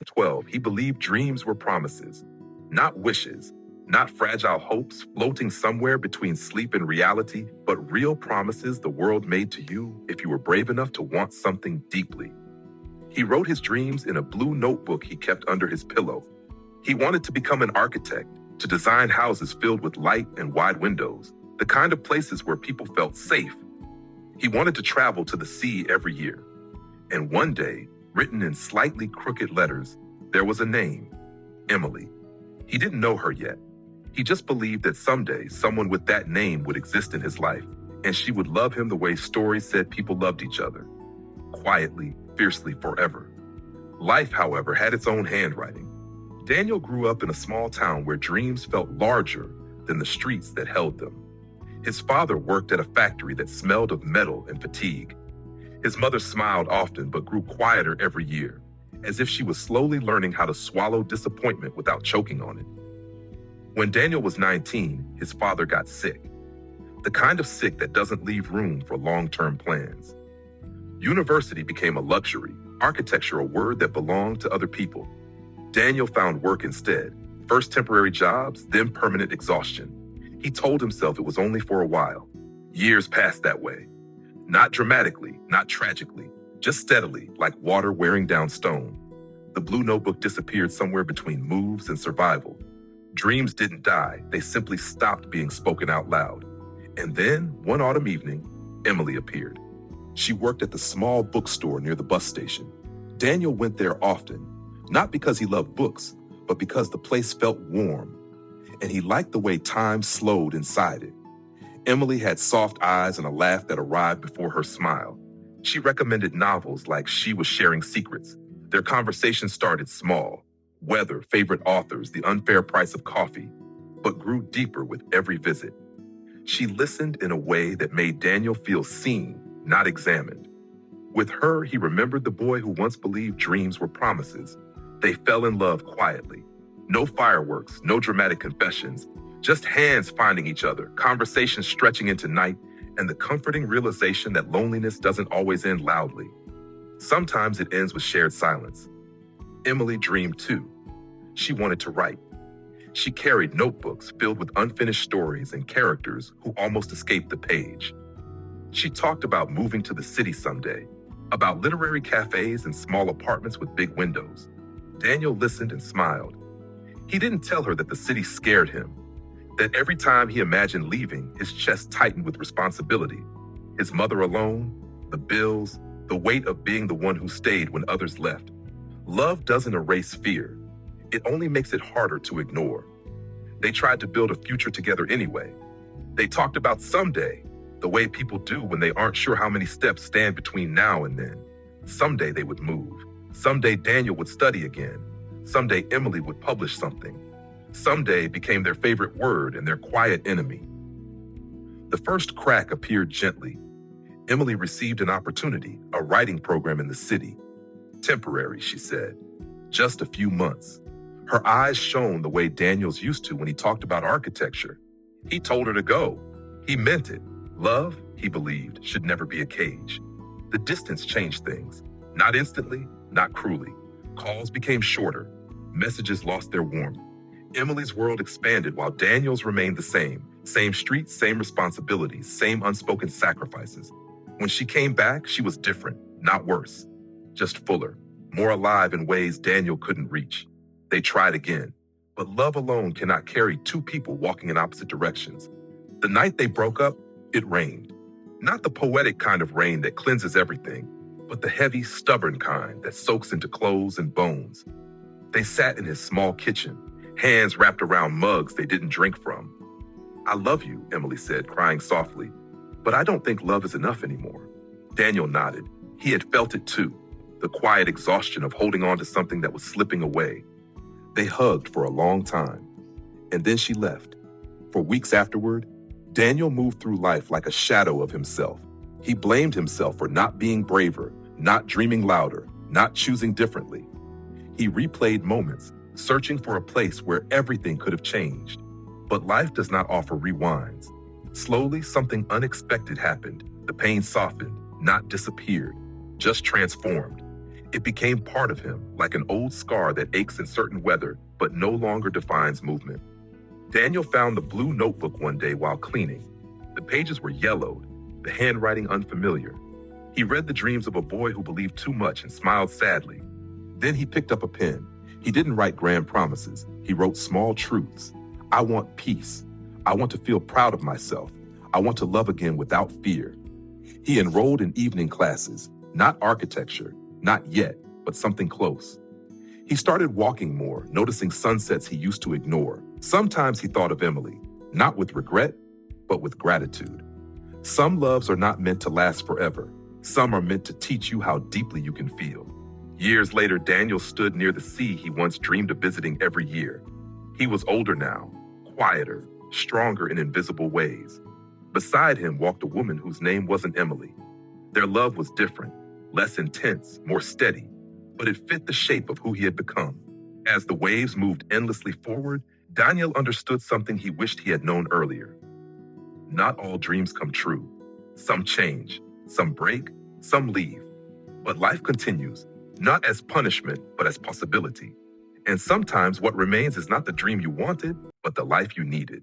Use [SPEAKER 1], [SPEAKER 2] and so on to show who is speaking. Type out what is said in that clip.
[SPEAKER 1] 12, he believed dreams were promises, not wishes, not fragile hopes floating somewhere between sleep and reality, but real promises the world made to you if you were brave enough to want something deeply. He wrote his dreams in a blue notebook he kept under his pillow. He wanted to become an architect, to design houses filled with light and wide windows, the kind of places where people felt safe. He wanted to travel to the sea every year. And one day, written in slightly crooked letters, there was a name, Emily. He didn't know her yet. He just believed that someday someone with that name would exist in his life, and she would love him the way stories said people loved each other. Quietly, fiercely, forever. Life, however, had its own handwriting. Daniel grew up in a small town where dreams felt larger than the streets that held them. His father worked at a factory that smelled of metal and fatigue. His mother smiled often but grew quieter every year, as if she was slowly learning how to swallow disappointment without choking on it. When Daniel was 19, his father got sick. The kind of sick that doesn't leave room for long-term plans. University became a luxury, architecture a word that belonged to other people. Daniel found work instead, first temporary jobs, then permanent exhaustion. He told himself it was only for a while. Years passed that way. Not dramatically, not tragically, just steadily, like water wearing down stone. The blue notebook disappeared somewhere between moves and survival. Dreams didn't die, they simply stopped being spoken out loud. And then, one autumn evening, Emily appeared. She worked at the small bookstore near the bus station. Daniel went there often, not because he loved books, but because the place felt warm, and he liked the way time slowed inside it. Emily had soft eyes and a laugh that arrived before her smile. She recommended novels like She Was Sharing Secrets. Their conversation started small, weather, favorite authors, the unfair price of coffee, but grew deeper with every visit. She listened in a way that made Daniel feel seen, not examined. With her, he remembered the boy who once believed dreams were promises. They fell in love quietly. No fireworks, no dramatic confessions, just hands finding each other, conversations stretching into night, and the comforting realization that loneliness doesn't always end loudly. Sometimes it ends with shared silence. Emily dreamed too. She wanted to write. She carried notebooks filled with unfinished stories and characters who almost escaped the page. She talked about moving to the city someday, about literary cafes and small apartments with big windows. Daniel listened and smiled. He didn't tell her that the city scared him, that every time he imagined leaving, his chest tightened with responsibility. His mother alone, the bills, the weight of being the one who stayed when others left. Love doesn't erase fear. It only makes it harder to ignore. They tried to build a future together anyway. They talked about someday, the way people do when they aren't sure how many steps stand between now and then. Someday they would move. Someday Daniel would study again. Someday Emily would publish something. Someday became their favorite word and their quiet enemy. The first crack appeared gently. Emily received an opportunity, a writing program in the city. Temporary, she said. Just a few months. Her eyes shone the way Daniel's used to when he talked about architecture. He told her to go. He meant it. Love, he believed, should never be a cage. The distance changed things. Not instantly, not cruelly. Calls became shorter. Messages lost their warmth. Emily's world expanded while Daniel's remained the same. Same streets, same responsibilities, same unspoken sacrifices. When she came back, she was different, not worse. Just fuller, more alive in ways Daniel couldn't reach. They tried again. But love alone cannot carry two people walking in opposite directions. The night they broke up, it rained. Not the poetic kind of rain that cleanses everything, but the heavy, stubborn kind that soaks into clothes and bones. They sat in his small kitchen, hands wrapped around mugs they didn't drink from. I love you, Emily said, crying softly, but I don't think love is enough anymore. Daniel nodded. He had felt it too, the quiet exhaustion of holding on to something that was slipping away. They hugged for a long time, and then she left. For weeks afterward, Daniel moved through life like a shadow of himself. He blamed himself for not being braver, not dreaming louder, not choosing differently. He replayed moments, searching for a place where everything could have changed. But life does not offer rewinds. Slowly, something unexpected happened. The pain softened, not disappeared, just transformed. It became part of him, like an old scar that aches in certain weather but no longer defines movement. Daniel found the blue notebook one day while cleaning. The pages were yellowed, the handwriting unfamiliar. He read the dreams of a boy who believed too much and smiled sadly. Then he picked up a pen. He didn't write grand promises. He wrote small truths. I want peace. I want to feel proud of myself. I want to love again without fear. He enrolled in evening classes, not architecture, not yet, but something close. He started walking more, noticing sunsets he used to ignore. Sometimes he thought of Emily, not with regret, but with gratitude. Some loves are not meant to last forever. Some are meant to teach you how deeply you can feel. Years later, Daniel stood near the sea he once dreamed of visiting every year. He was older now, quieter, stronger in invisible ways. Beside him walked a woman whose name wasn't Emily. Their love was different, less intense, more steady, but it fit the shape of who he had become. As the waves moved endlessly forward, Daniel understood something he wished he had known earlier. Not all dreams come true. Some change, some break, some leave. But life continues, not as punishment, but as possibility. And sometimes what remains is not the dream you wanted, but the life you needed.